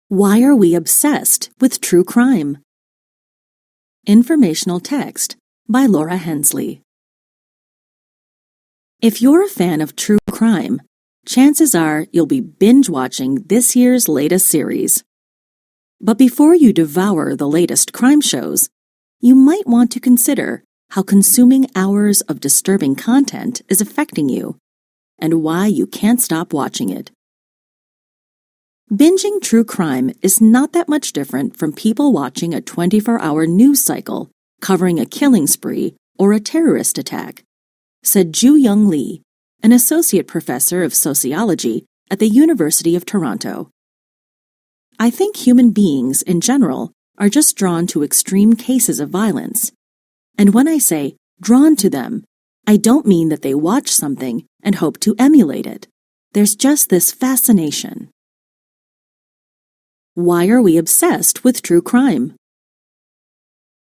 Why are we obsessed with true crime? Informational text by Laura Hensley. If you're a fan of true crime, chances are you'll be binge-watching this year's latest series. But before you devour the latest crime shows, you might want to consider how consuming hours of disturbing content is affecting you, and why you can't stop watching it. Binging true crime is not that much different from people watching a 24-hour news cycle covering a killing spree or a terrorist attack, said Ju-Young Lee, an associate professor of sociology at the University of Toronto. I think human beings in general are just drawn to extreme cases of violence. And when I say drawn to them, I don't mean that they watch something and hope to emulate it. There's just this fascination. Why are we obsessed with true crime?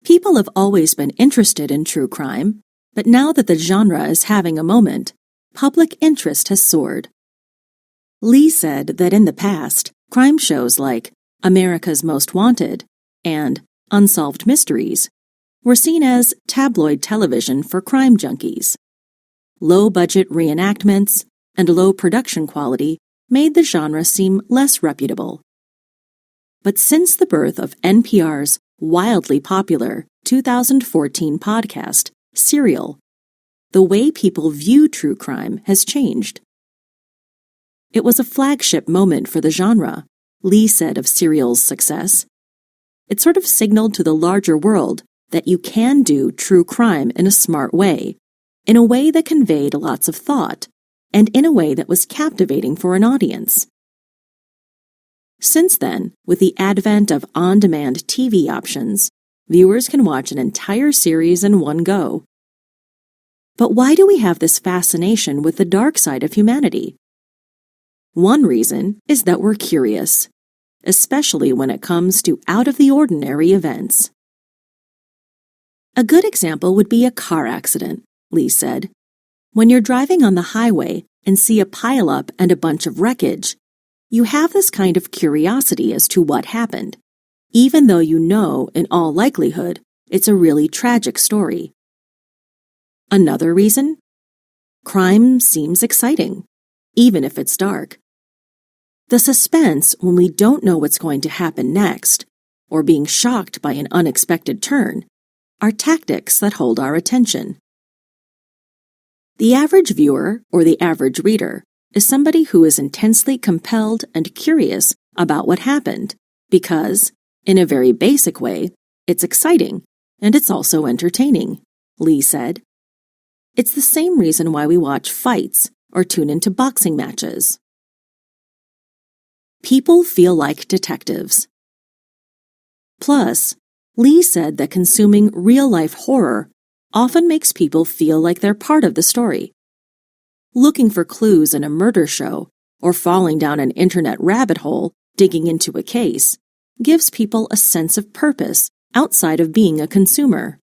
People have always been interested in true crime, but now that the genre is having a moment, public interest has soared. Lee said that in the past, crime shows like America's Most Wanted and Unsolved Mysteries were seen as tabloid television for crime junkies. Low-budget reenactments and low production quality made the genre seem less reputable. But since the birth of NPR's wildly popular 2014 podcast, Serial, the way people view true crime has changed. It was a flagship moment for the genre, Lee said of Serial's success. It sort of signaled to the larger world that you can do true crime in a smart way, in a way that conveyed lots of thought, and in a way that was captivating for an audience. Since then, with the advent of on-demand TV options, viewers can watch an entire series in one go. But why do we have this fascination with the dark side of humanity? One reason is that we're curious, especially when it comes to out-of-the-ordinary events. A good example would be a car accident, Lee said. When you're driving on the highway and see a pileup and a bunch of wreckage, you have this kind of curiosity as to what happened, even though you know, in all likelihood, it's a really tragic story. Another reason? Crime seems exciting, even if it's dark. The suspense when we don't know what's going to happen next, or being shocked by an unexpected turn, are tactics that hold our attention. The average viewer, or the average reader, is somebody who is intensely compelled and curious about what happened because, in a very basic way, it's exciting and it's also entertaining, Lee said. It's the same reason why we watch fights or tune into boxing matches. People feel like detectives. Plus, Lee said that consuming real-life horror often makes people feel like they're part of the story. Looking for clues in a murder show or falling down an internet rabbit hole digging into a case gives people a sense of purpose outside of being a consumer.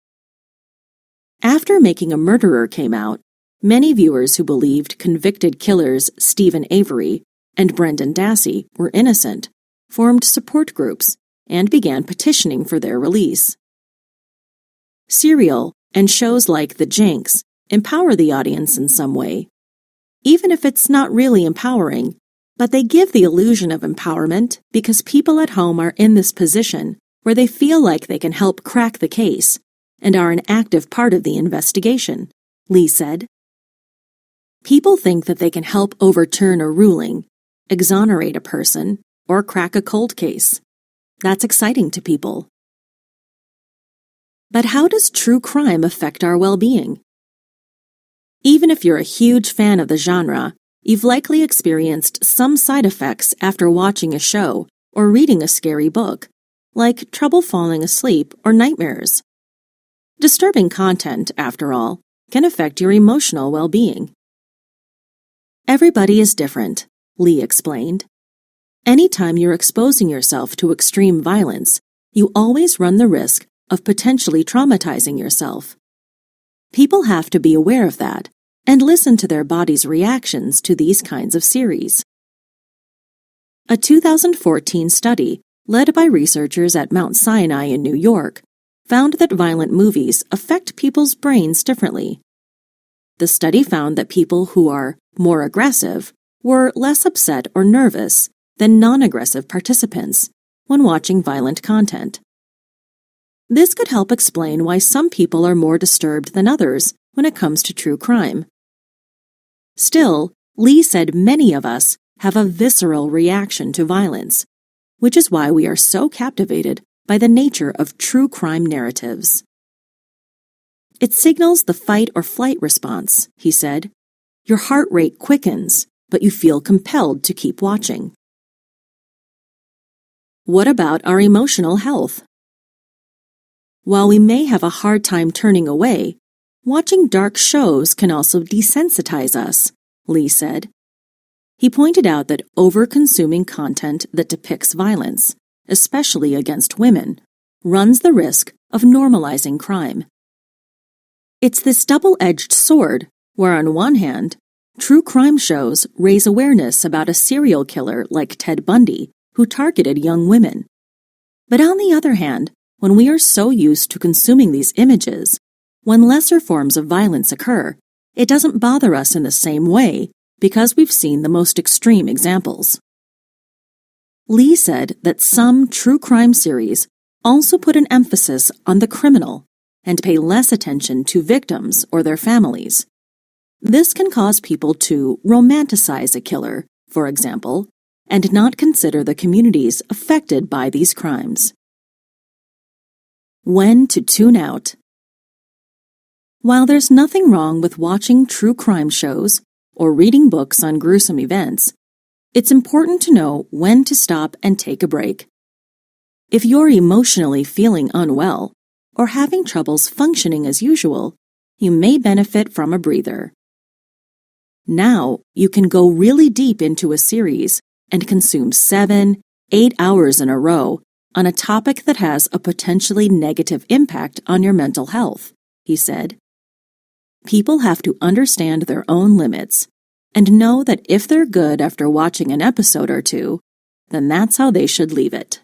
After Making a Murderer came out, many viewers who believed convicted killers Stephen Avery and Brendan Dassey were innocent formed support groups and began petitioning for their release. Serial and shows like The Jinx empower the audience in some way, even if it's not really empowering, but they give the illusion of empowerment because people at home are in this position where they feel like they can help crack the case and are an active part of the investigation, Lee said. People think that they can help overturn a ruling, exonerate a person, or crack a cold case. That's exciting to people. But how does true crime affect our well-being? Even if you're a huge fan of the genre, you've likely experienced some side effects after watching a show or reading a scary book, like trouble falling asleep or nightmares. Disturbing content, after all, can affect your emotional well-being. Everybody is different, Lee explained. Anytime you're exposing yourself to extreme violence, you always run the risk of potentially traumatizing yourself. People have to be aware of that and listen to their body's reactions to these kinds of series. A 2014 study, led by researchers at Mount Sinai in New York, found that violent movies affect people's brains differently. The study found that people who are more aggressive were less upset or nervous than non-aggressive participants when watching violent content. This could help explain why some people are more disturbed than others when it comes to true crime. Still, Lee said many of us have a visceral reaction to violence, which is why we are so captivated by the nature of true crime narratives. It signals the fight or flight response, he said. Your heart rate quickens, but you feel compelled to keep watching. What about our emotional health? While we may have a hard time turning away, watching dark shows can also desensitize us, Lee said. He pointed out that over-consuming content that depicts violence, especially against women, runs the risk of normalizing crime. It's this double-edged sword where, on one hand, true crime shows raise awareness about a serial killer like Ted Bundy who targeted young women. But on the other hand, when we are so used to consuming these images, when lesser forms of violence occur, it doesn't bother us in the same way because we've seen the most extreme examples. Lee said that some true crime series also put an emphasis on the criminal and pay less attention to victims or their families. This can cause people to romanticize a killer, for example, and not consider the communities affected by these crimes. When to tune out. While there's nothing wrong with watching true crime shows or reading books on gruesome events, it's important to know when to stop and take a break. If you're emotionally feeling unwell or having troubles functioning as usual, you may benefit from a breather. Now, you can go really deep into a series and consume 7, 8 hours in a row on a topic that has a potentially negative impact on your mental health, he said. People have to understand their own limits and know that if they're good after watching an episode or two, then that's how they should leave it.